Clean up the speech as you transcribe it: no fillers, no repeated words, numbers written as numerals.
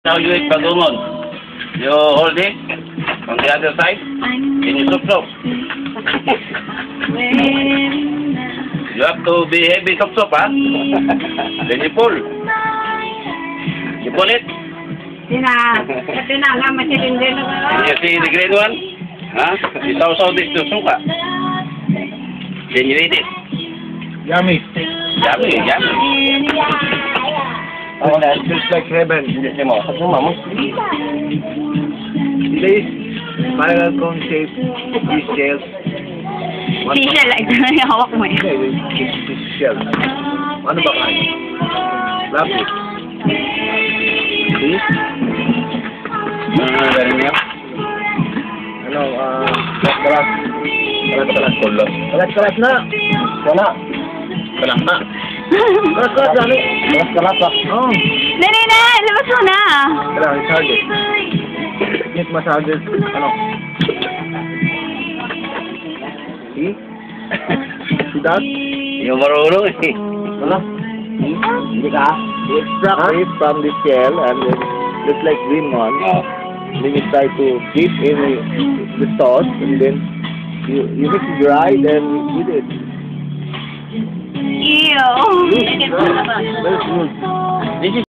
Now you eat bagungon. You hold it on the other side, and you sup. You have to be heavy sup, huh? Then you pull. You pull it. Yun na. Ito na nga, masilin din. You see the green one? Huh? You saw this to suka. Then you eat it. Yummy. Yummy, yummy. Oh, that feels like heaven. Hindi mo. Kasi mamo. Please, spiral cone shape these shells. Seashell, like, hawak mo eh. Okay, this shell. Ano ba kayo? Love it. See? Galing niya. Ano, kalas. Kalas na. Wala. Kalang na. Kalas na. Kalas pa. Oh. Dali na! Labas mo na! Kailangan, it's harder. It's much harder. Ano? See? See that? Yung marunong eh. Ano? Hindi ka? You extract it from the shell and then just like green one. Oh. Then you try to dip in the sauce and then you make it dry, then you eat it. Ew! Very good. This is